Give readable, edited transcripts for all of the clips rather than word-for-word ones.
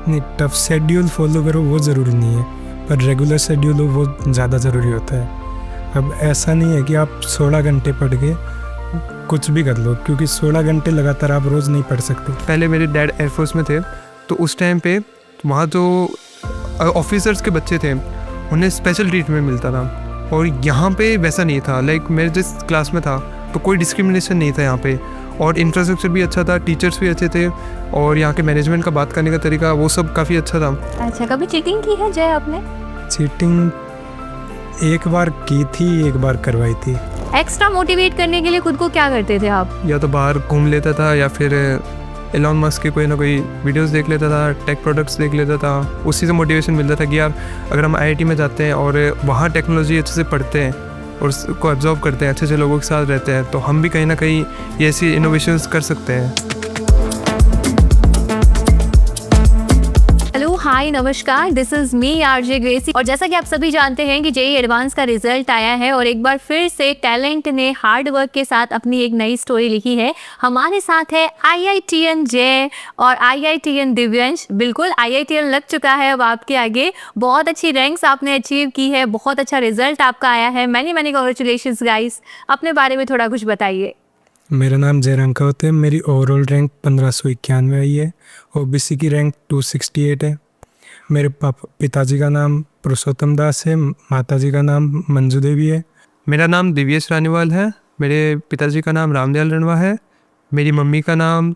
नहीं, tough schedule follow करो वो ज़रूरी नहीं है, पर रेगुलर शेड्यूल हो वो ज़्यादा ज़रूरी होता है। अब ऐसा नहीं है कि आप 16 घंटे पढ़ के कुछ भी कर लो, क्योंकि 16 घंटे लगातार आप रोज़ नहीं पढ़ सकते। पहले मेरे डैड एयरफोर्स में थे, तो उस टाइम पे वहाँ जो ऑफिसर्स के बच्चे थे उन्हें स्पेशल ट्रीटमेंट मिलता था, और यहाँ पे वैसा नहीं था। लाइक मेरे जिस क्लास में था तो कोई डिस्क्रिमिनेशन नहीं था यहाँ पे, और इंफ्रास्ट्रक्चर भी अच्छा था, टीचर्स भी अच्छे थे, और यहाँ के मैनेजमेंट का बात करने का तरीका वो सब काफ़ी अच्छा था। अच्छा, कभी चीटिंग की है जय आपने? चीटिंग एक बार की थी, एक बार करवाई थी। एक्स्ट्रा मोटिवेट करने के लिए खुद को क्या करते थे आप? या तो बाहर घूम लेता था, या फिर एलॉन मस्क के कोई ना कोई वीडियोस देख लेता था, टेक प्रोडक्ट्स देख लेता था। उसी से मोटिवेशन मिलता था कि यार अगर हम आईआईटी में जाते हैं और वहाँ टेक्नोलॉजी अच्छे से पढ़ते हैं और उसको एब्जॉर्व करते हैं, अच्छे अच्छे लोगों के साथ रहते हैं, तो हम भी कहीं ना कहीं ये ऐसी इनोवेशंस कर सकते हैं। हाय नमस्कार, this is me RJ Gracy. और जैसा कि आप सभी जानते हैं कि जेईई एडवांस का रिजल्ट आया है और एक बार फिर से टैलेंट ने हार्ड वर्क के साथ अपनी एक नई स्टोरी लिखी है। हमारे साथ है आईआईटीएन जय और आईआईटीएन दिव्यांश। बिल्कुल आईआईटीएन लग चुका है अब आपके आगे। बहुत अच्छी रैंक्स आपने अचीव की है, बहुत अच्छा रिजल्ट आपका आया है। Many congratulations guys. अपने बारे में थोड़ा कुछ बताइए। मेरा नाम जय रंकावत है। मेरी ओवरऑल रैंक 1591 आई है। ओबीसी की रैंक 268 है। मेरे पिताजी का नाम पुरुषोत्तम दास है, माताजी का नाम मंजू देवी है। मेरा नाम दिव्येश रानीवाल है। मेरे पिताजी का नाम रामदयाल रणवा है। मेरी मम्मी का नाम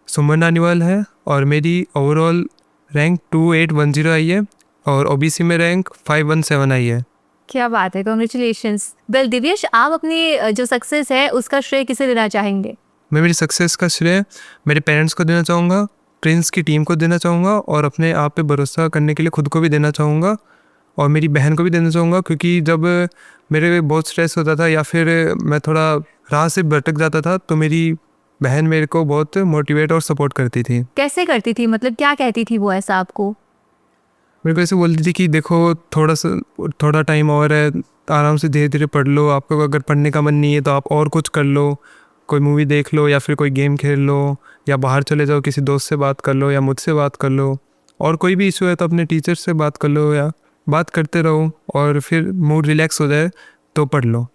सुमन रानीवाल है, और मेरी ओवरऑल रैंक 2810 आई है, और ओबीसी में रैंक 517 आई है। क्या बात है, कांग्रेचुलेशंस। वेल दिव्येश, आप अपनी जो सक्सेस है उसका श्रेय किसे देना चाहेंगे? मैं मेरी सक्सेस का श्रेय मेरे पेरेंट्स को देना चाहूँगा, प्रिंस की टीम को देना चाहूँगा, और अपने आप पे भरोसा करने के लिए खुद को भी देना चाहूँगा, और मेरी बहन को भी देना चाहूँगा। क्योंकि जब मेरे बहुत स्ट्रेस होता था या फिर मैं थोड़ा राह से भटक जाता था, तो मेरी बहन मेरे को बहुत मोटिवेट और सपोर्ट करती थी। कैसे करती थी, मतलब क्या कहती थी वो ऐसा आपको? मेरे को ऐसे बोलती थी कि देखो थोड़ा टाइम और है, आराम से धीरे धीरे पढ़ लो। आपको अगर पढ़ने का मन नहीं है तो आप और कुछ कर लो, कोई मूवी देख लो, या फिर कोई गेम खेल लो, या बाहर चले जाओ, किसी दोस्त से बात कर लो, या मुझसे बात कर लो, और कोई भी इशू है तो अपने टीचर से बात कर लो, या बात करते रहो, और फिर मूड रिलैक्स हो जाए तो पढ़ लो।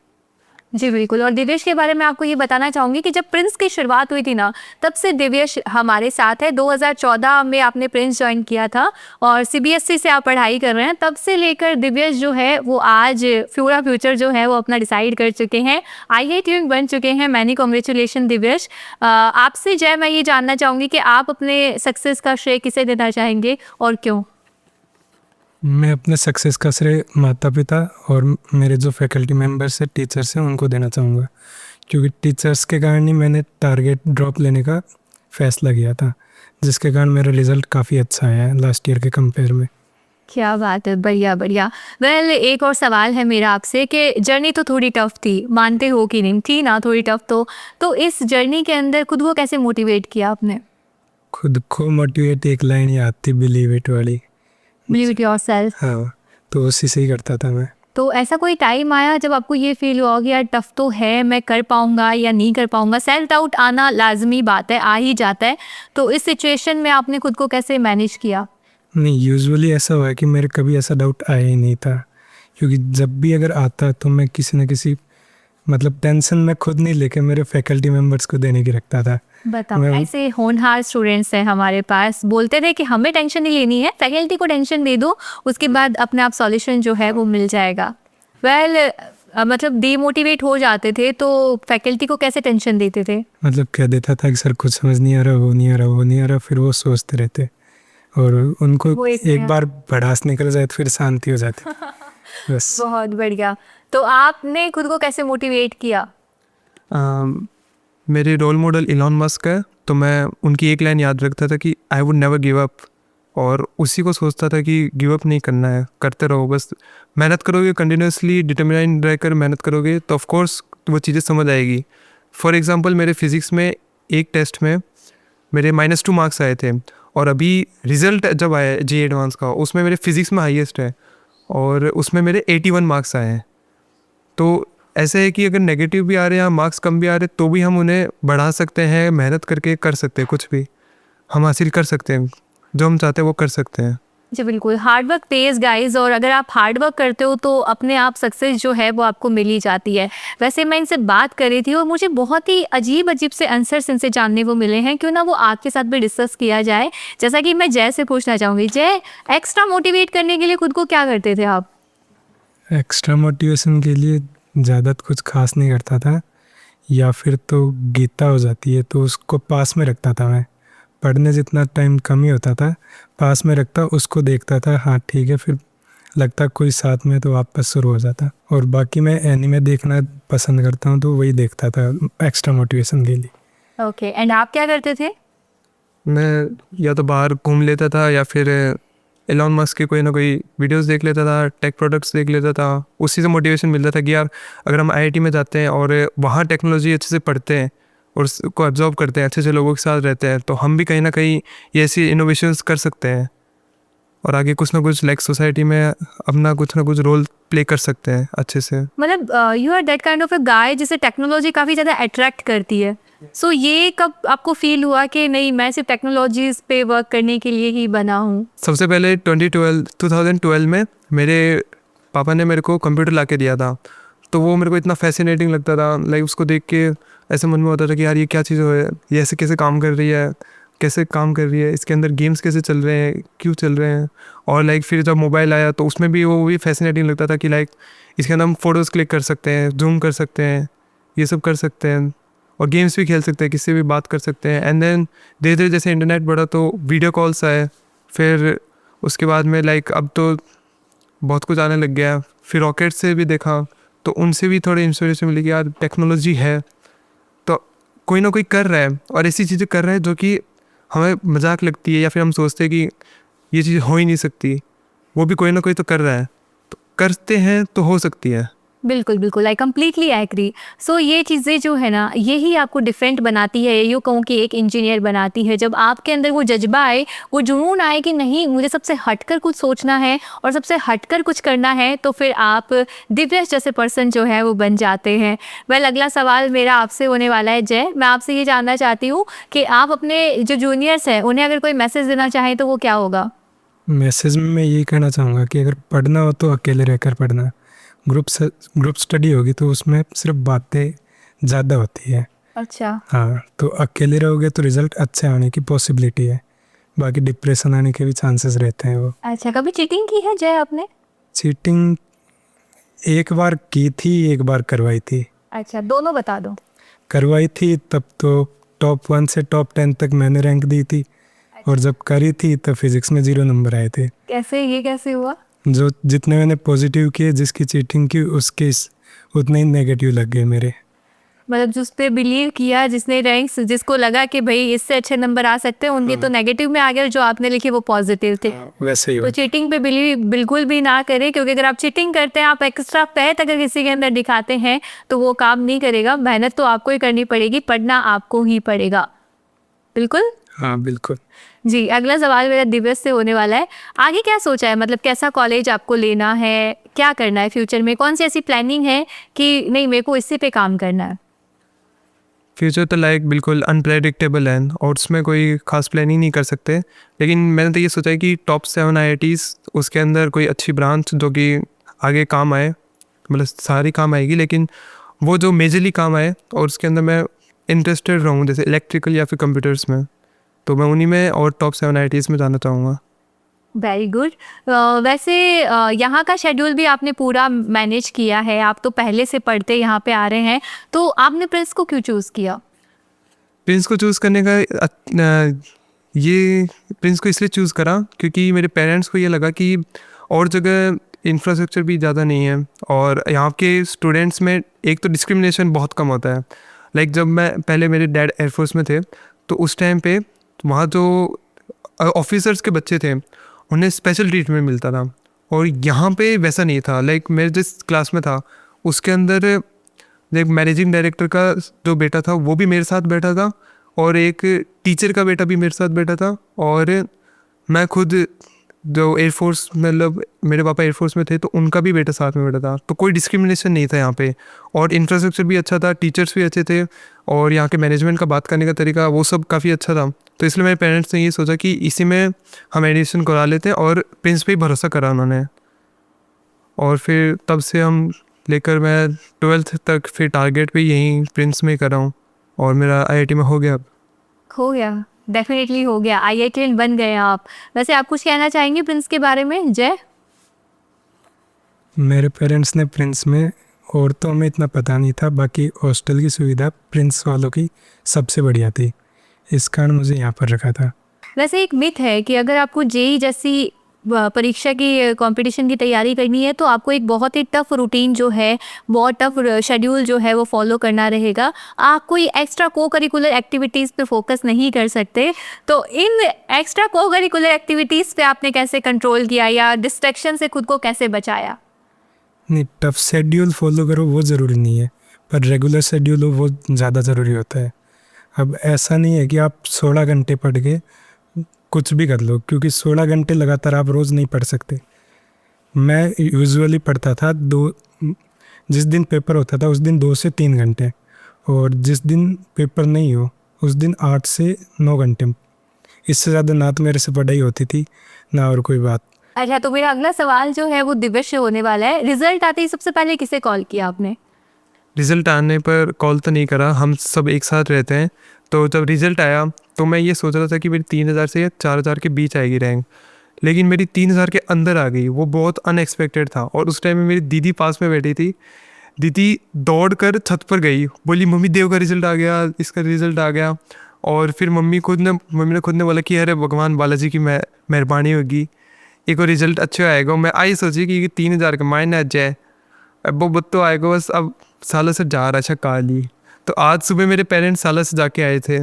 जी बिल्कुल। और दिव्येश के बारे में आपको ये बताना चाहूँगी कि जब प्रिंस की शुरुआत हुई थी ना, तब से दिव्येश हमारे साथ है। 2014 में आपने प्रिंस ज्वाइन किया था और सीबीएसई से आप पढ़ाई कर रहे हैं। तब से लेकर दिव्येश जो है वो आज पूरा फ्यूचर जो है वो अपना डिसाइड कर चुके हैं, आईआईटीएन बन चुके हैं। Many congratulation Divyesh. आपसे जय मैं ये जानना चाहूँगी कि आप अपने सक्सेस का श्रेय किसे देना चाहेंगे और क्यों? मैं अपने सक्सेस का श्रेय माता पिता और मेरे जो फैकल्टी मेंबर्स हैं, टीचर्स हैं, उनको देना चाहूँगा। क्योंकि टीचर्स के कारण ही मैंने टारगेट ड्रॉप लेने का फ़ैसला किया था, जिसके कारण मेरा रिज़ल्ट काफ़ी अच्छा आया है लास्ट ईयर के कंपेयर में। क्या बात है, बढ़िया बढ़िया। वेल एक और सवाल है मेरा आपसे कि जर्नी तो थोड़ी टफ थी, मानते हो कि नहीं? थी ना थोड़ी टफ तो इस जर्नी के अंदर खुद को कैसे मोटिवेट किया आपने? खुद को मोटिवेट एक लाइन याद थी, बिलीव इट वाली। Believe it yourself. हाँ, तो उसी से ही करता था मैं। तो ऐसा कोई टाइम आया जब आपको ये फील हुआ कि यार टफ तो है, मैं कर पाऊंगा या नहीं कर पाऊंगा? सेल्फ डाउट आना लाजमी बात है, आ ही जाता है। तो इस सिचुएशन में आपने खुद को कैसे मैनेज किया? नहीं, यूजुअली ऐसा हुआ है कि मेरे कभी ऐसा डाउट आया ही नहीं था, क्योंकि जब भी अगर आता तो मैं किसी न किसी टेंशन में खुद नहीं लेके मेरे फैकल्टी मेंबर्स को देने की रखता था। बताओ, ऐसे होनहार स्टूडेंट्स हैं हमारे पास, बोलते थे कि हमें टेंशन नहीं लेनी है, फैकल्टी को टेंशन दे दो, उसके बाद अपने आप सॉल्यूशन जो है वो मिल जाएगा। मतलब डीमोटिवेट हो जाते थे तो फैकल्टी को कैसे टेंशन देते थे? कह देता था कि सर कुछ समझ नहीं आ रहा, वो नहीं आ रहा, वो नहीं आ रहा, फिर वो सोचते रहते, और उनको एक बार भड़ास निकल जाए तो फिर शांति हो जाती। बस। बहुत बढ़िया। तो आपने खुद को कैसे मोटिवेट किया? मेरे रोल मॉडल एलॉन मस्क है, तो मैं उनकी एक लाइन याद रखता था कि I would never give up, और उसी को सोचता था कि गिव अप नहीं करना है, करते रहो, बस मेहनत करोगे, कंटिन्यूसली डिटरमिनाइंड रहकर मेहनत करोगे तो ऑफ कोर्स वो चीज़ें समझ आएगी। फॉर एग्जांपल मेरे फिज़िक्स में एक टेस्ट में मेरे -2 मार्क्स आए थे, और अभी रिज़ल्ट जब आया जेईई एडवांस का, उसमें मेरे फिज़िक्स में हाईएस्ट है, और उसमें मेरे 81 मार्क्स आए हैं। तो ऐसे है कि अगर नेगेटिव भी आ रहे हैं या मार्क्स कम भी आ रहे हैं तो भी हम उन्हें बढ़ा सकते हैं, मेहनत करके कर सकते हैं, कुछ भी हम हासिल कर सकते हैं। जो हम चाहते हैं वो कर सकते हैं। जी बिल्कुल, हार्ड वर्क पेज गाइस, और अगर आप हार्ड वर्क करते हो तो अपने आप सक्सेस जो है वो आपको मिल ही जाती है। वैसे मैं इनसे बात कर रही थी और मुझे बहुत ही अजीब अजीब से आंसर्स इनसे जानने को मिले हैं, क्यों ना वो आपके साथ भी डिस्कस किया जाए। जैसा कि मैं जय से पूछना चाहूँगी, जय, एक्स्ट्रा मोटिवेट करने के लिए खुद को क्या करते थे आप? एक्स्ट्रा मोटिवेशन के लिए ज़्यादा कुछ खास नहीं करता था, या फिर तो गीता हो जाती है तो उसको पास में रखता था मैं। पढ़ने जितना टाइम कम ही होता था, पास में रखता, उसको देखता था, हाँ ठीक है, फिर लगता कोई साथ में तो वापस शुरू हो जाता। और बाकी मैं एनीमे देखना पसंद करता हूँ तो वही देखता था एक्स्ट्रा मोटिवेशन के लिए। ओके, एंड आप क्या करते थे? मैं या तो बाहर घूम लेता था या फिर एलॉन मस्क के कोई ना कोई वीडियोस देख लेता था, टेक प्रोडक्ट्स देख लेता था। उसी से मोटिवेशन मिलता था कि यार अगर हम आईआईटी में जाते हैं और वहाँ टेक्नोलॉजी अच्छे से पढ़ते हैं और उसको एब्जॉर्ब करते हैं, अच्छे अच्छे लोगों के साथ रहते हैं, तो हम भी कहीं ना कहीं ये ऐसी इनोवेशंस कर सकते हैं और आगे कुछ ना कुछ लाइक सोसाइटी में अपना कुछ ना कुछ रोल प्ले कर सकते हैं अच्छे से। मतलब you are that kind of a guy जिसे टेक्नोलॉजी काफ़ी ज़्यादा अट्रैक्ट करती है। सो ये कब आपको फील हुआ कि नहीं, मैं सिर्फ टेक्नोलॉजीज पे वर्क करने के लिए ही बना हूँ? सबसे पहले 2012 में मेरे पापा ने मेरे को कंप्यूटर ला के दिया था, तो वो मेरे को इतना फैसिनेटिंग लगता था। लाइक उसको देख के ऐसे मन में होता था कि यार ये क्या चीज़ है, ये ऐसे कैसे काम कर रही है, कैसे काम कर रही है, इसके अंदर गेम्स कैसे चल रहे हैं, क्यों चल रहे हैं। और लाइक फिर जब मोबाइल आया तो उसमें भी वो भी फैसिनेटिंग लगता था कि लाइक इसके अंदर हम फ़ोटोज़ क्लिक कर सकते हैं, जूम कर सकते हैं, ये सब कर सकते हैं और गेम्स भी खेल सकते हैं, किससे भी बात कर सकते हैं। एंड देन धीरे धीरे जैसे इंटरनेट बढ़ा तो वीडियो कॉल्स आए, फिर उसके बाद में लाइक अब तो बहुत कुछ आने लग गया। फिर रॉकेट से भी देखा तो उनसे भी थोड़ी इंस्पिरेशन मिली कि यार टेक्नोलॉजी है तो कोई ना कोई कर रहा है और ऐसी चीज़ें कर रहा है जो कि हमें मजाक लगती है या फिर हम सोचते हैं कि ये चीज़ हो ही नहीं सकती, वो भी कोई ना कोई तो कर रहा है, तो करते हैं तो हो सकती है। बिल्कुल बिल्कुल, आई कम्प्लीटली एग्री। सो ये चीज़ें जो है ना, यही आपको डिफरेंट बनाती है, यूँ कहूँ कि एक इंजीनियर बनाती है। जब आपके अंदर वो जज्बा आए, वो जुनून आए कि नहीं, मुझे सबसे हटकर कुछ सोचना है और सबसे हटकर कुछ करना है, तो फिर आप दिव्यश जैसे पर्सन जो है वो बन जाते हैं। वेल, अगला सवाल मेरा आपसे होने वाला है जय। मैं आपसे ये जानना चाहती हूँ कि आप अपने जो जूनियर्स हैं उन्हें अगर कोई मैसेज देना चाहें तो वो क्या होगा? मैसेज में मैं यही कहना चाहूँगा कि अगर पढ़ना हो तो अकेले रहकर पढ़ना। ग्रुप स्टडी होगी तो उसमें सिर्फ बातें ज़्यादा होती है। अच्छा, हाँ, तो अकेले रहोगे तो रिज़ल्ट अच्छे आने की पॉसिबिलिटी है, बाकी डिप्रेशन आने के भी चांसेस रहते हैं। वो अच्छा, कभी चीटिंग की है जय आपने? चीटिंग एक बार की थी, एक बार करवाई थी। अच्छा, दोनों बता दो। करवाई थी तब तो टॉप 1 से टॉप 10 तक मैंने रैंक दी थी, और जब करी थी तब फिज़िक्स में 0 नंबर आए थे। कैसे, ये कैसे हुआ? जो जितने मैंने पॉजिटिव किए, जिसकी चीटिंग की उसके उतने ही नेगेटिव लग गए मेरे। मतलब जिस पे बिलीव किया, जिसने रैंक्स, जिसको लगा कि भाई इससे अच्छे नंबर आ सकते हैं, उनके तो नेगेटिव में आ गए और जो आपने लिखे वो पॉजिटिव थे। वैसे ही तो हुआ। चीटिंग पे बिलीव बिल्कुल भी ना करें, क्योंकि अगर आप चीटिंग करते हैं, आप एक्स्ट्रा पैट अगर किसी के अंदर दिखाते हैं तो वो काम नहीं करेगा। मेहनत तो आपको ही करनी पड़ेगी, पढ़ना आपको ही पड़ेगा। बिल्कुल हाँ बिल्कुल। जी। अगला सवाल मेरा दिव्यस से होने वाला है। आगे क्या सोचा है, मतलब कैसा कॉलेज आपको लेना है, क्या करना है फ्यूचर में, कौन सी ऐसी प्लानिंग है कि नहीं मेरे को इसी पे काम करना है? फ्यूचर तो लाइक बिल्कुल अनप्रेडिक्टेबल है और उसमें कोई खास प्लानिंग नहीं कर सकते, लेकिन मैंने तो ये सोचा है कि टॉप 7 IITs उसके अंदर कोई अच्छी ब्रांच जो कि आगे काम आए, मतलब सारी काम आएगी लेकिन वो जो मेजरली काम आए और उसके अंदर मैं इंटरेस्टेड रहूँ, जैसे इलेक्ट्रिकल या फिर कंप्यूटर्स में, तो मैं उन्हीं में और टॉप 7 IITs में जाना चाहूँगा। Very good. वैसे यहाँ का शेड्यूल भी आपने पूरा मैनेज किया है, आप तो पहले से पढ़ते यहाँ पे आ रहे हैं, तो आपने प्रिंस को क्यों चूज़ किया? प्रिंस को चूज़ करने का ये प्रिंस को इसलिए चूज़ करा क्योंकि मेरे पेरेंट्स को ये लगा कि और जगह इंफ्रास्ट्रक्चर भी ज़्यादा नहीं है और यहाँ के स्टूडेंट्स में एक तो डिस्क्रिमिनेशन बहुत कम होता है। लाइक जब मैं पहले, मेरे डैड एयरफोर्स में थे, तो उस टाइम पे वहाँ जो ऑफिसर्स के बच्चे थे उन्हें स्पेशल ट्रीटमेंट मिलता था और यहाँ पे वैसा नहीं था। लाइक मेरे जिस क्लास में था उसके अंदर एक मैनेजिंग डायरेक्टर का जो बेटा था वो भी मेरे साथ बैठा था और एक टीचर का बेटा भी मेरे साथ बैठा था और मैं खुद जो एयरफोर्स, मतलब मेरे पापा एयरफोर्स में थे तो उनका भी बेटा साथ में बैठा था। तो कोई डिस्क्रिमिनेशन नहीं था यहाँ पे और इंफ्रास्ट्रक्चर भी अच्छा था, टीचर्स भी अच्छे थे और यहाँ के मैनेजमेंट का बात करने का तरीका वो सब काफ़ी अच्छा था। तो इसलिए मेरे पेरेंट्स ने ये सोचा कि इसी में हम एडमिशन करा लेते हैं, और प्रिंस पे ही भरोसा करा उन्होंने। और फिर तब से हम लेकर मैं 12th तक फिर टारगेट भी यहीं प्रिंस में ही करा हूँ, और मेरा IIT में हो गया अब। हो गया, डेफिनेटली हो गया, IITian बन गए आप। वैसे आप कुछ कहना चाहेंगे प्रिंस के बारे में, जय? मेरे पेरेंट्स ने प्रिंस में, और तो हमें इतना पता नहीं था, बाकी हॉस्टल की सुविधा प्रिंस वालों की सबसे बढ़िया थी, इस कारण मुझे यहाँ पर रखा था। वैसे एक मिथ है कि अगर आपको जेई जैसी परीक्षा की कंपटीशन की तैयारी करनी है तो आपको एक बहुत ही टफ रूटीन जो है, बहुत टफ शेड्यूल जो है वो फॉलो करना रहेगा। आप कोई एक्स्ट्रा को करिकुलर एक्टिविटीज़ पे फोकस नहीं कर सकते। तो इन एक्स्ट्रा को करिकुलर एक्टिविटीज़ पे आपने कैसे कंट्रोल किया या डिस्ट्रैक्शन से खुद को कैसे बचाया? नहीं, टफ शेड्यूल फॉलो करो वो ज़रूरी नहीं है, पर रेगुलर शेड्यूल हो वो ज़्यादा ज़रूरी होता है। अब ऐसा नहीं है कि आप 16 घंटे पढ़ के कुछ भी कर लो, क्योंकि 16 घंटे लगातार आप रोज़ नहीं पढ़ सकते। मैं यूजुअली पढ़ता था जिस दिन पेपर होता था उस दिन 2 से 3 घंटे, और जिस दिन पेपर नहीं हो उस दिन 8 से 9 घंटे। इससे ज़्यादा ना तो मेरे से पढ़ाई होती थी ना और कोई बात। अच्छा, तो मेरा अगला सवाल जो है वो दिव्य से होने वाला है। रिजल्ट आते ही सबसे पहले किसे कॉल किया आपने? रिज़ल्ट आने पर कॉल तो नहीं करा, हम सब एक साथ रहते हैं। तो जब रिज़ल्ट आया तो मैं ये सोच रहा था कि मेरी 3000 से या 4000 के बीच आएगी रैंक, लेकिन मेरी 3000 के अंदर आ गई। वो बहुत अनएक्सपेक्टेड था। और उस टाइम में मेरी दीदी पास में बैठी थी। दीदी दौड़ कर छत पर गई, बोली मम्मी देव का रिज़ल्ट आ गया, इसका रिज़ल्ट आ गया। और फिर मम्मी ने खुद ने बोला कि अरे भगवान बालाजी की मेहरबानी होगी, एक और रिज़ल्ट अच्छा आएगा। मैं आई सोची कि 3000 का मायने आ जाए, अब वो तो आएगा बस। अब सालों से जा रहा अच्छा काली। तो आज सुबह मेरे पेरेंट्स सालों से जाके आए थे।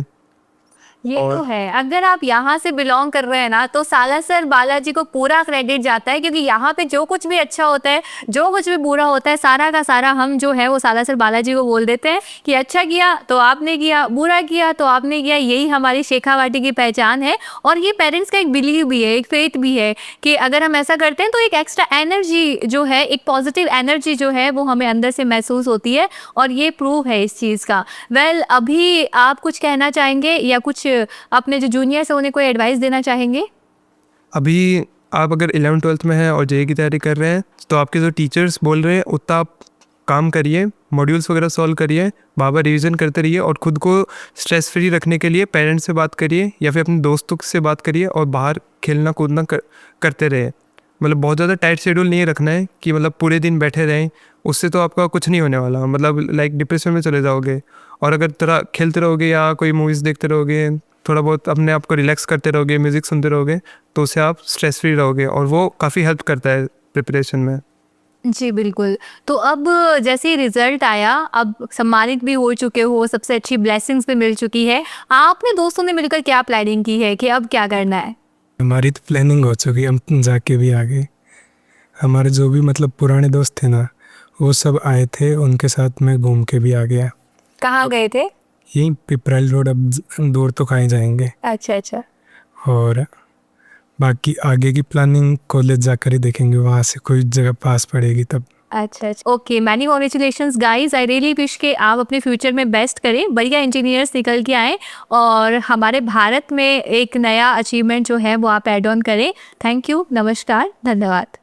ये तो है, अगर आप यहाँ से बिलोंग कर रहे हैं ना तो सालासर बालाजी को पूरा क्रेडिट जाता है, क्योंकि यहाँ पे जो कुछ भी अच्छा होता है, जो कुछ भी बुरा होता है, सारा का सारा हम जो है वो सालासर बालाजी को बोल देते हैं कि अच्छा किया तो आपने किया, बुरा किया तो आपने किया। यही हमारी शेखावाटी की पहचान है। और ये पेरेंट्स का एक बिलीव भी है, एक फेथ भी है कि अगर हम ऐसा करते हैं तो एक एक्स्ट्रा एनर्जी जो है, एक पॉजिटिव एनर्जी जो है वो हमें अंदर से महसूस होती है, और ये प्रूव है इस चीज़ का। वेल, अभी आप कुछ कहना चाहेंगे या कुछ अपने जो जूनियर्स हैं उन्हें कोई एडवाइस देना चाहेंगे? अभी आप अगर 11th-12th में हैं और जेईई की तैयारी कर रहे हैं तो आपके जो टीचर्स बोल रहे हैं उतना आप काम करिए, मॉड्यूल्स वगैरह सॉल्व करिए, बार-बार रिवीजन करते रहिए, और ख़ुद को स्ट्रेस फ्री रखने के लिए पेरेंट्स से बात करिए या फिर अपने दोस्तों से बात करिए, और बाहर खेलना कूदना करते रहिए। मतलब बहुत ज़्यादा टाइट शेड्यूल नहीं रखना है कि मतलब पूरे दिन बैठे रहें, उससे तो आपका कुछ नहीं होने वाला। मतलब लाइक डिप्रेशन में चले जाओगे। और अगर थोड़ा खेलते रहोगे या कोई मूवीज़ देखते रहोगे, थोड़ा बहुत अपने आप को रिलैक्स करते रहोगे, म्यूज़िक सुनते रहोगे, तो उससे आप स्ट्रेस फ्री रहोगे, और वो काफ़ी हेल्प करता है प्रिपरेशन में। जी बिल्कुल। तो अब जैसे ही रिजल्ट आया, अब सम्मानित भी हो चुके हो, सबसे अच्छी ब्लेसिंग्स भी मिल चुकी है, आपने दोस्तों ने मिलकर क्या प्लानिंग की है कि अब क्या करना है? हमारी तो प्लानिंग हो चुकी, हम जाके भी आ गए। हमारे जो भी मतलब पुराने दोस्त थे ना, वो सब आए थे, उनके साथ में घूम के भी आ गया। कहाँ गए थे? यहीं पिपराइल रोड, अब दूर तो कहीं जाएंगे। अच्छा अच्छा। और बाकी आगे की प्लानिंग कॉलेज जाकर ही देखेंगे, वहाँ से कोई जगह पास पड़ेगी तब। अच्छा अच्छा, okay. Many congratulations guys, I really wish के आप अपने फ्यूचर में बेस्ट करें, बढ़िया इंजीनियर्स निकल के आएँ और हमारे भारत में एक नया अचीवमेंट जो है वो आप एड ऑन करें। थैंक यू, नमस्कार, धन्यवाद।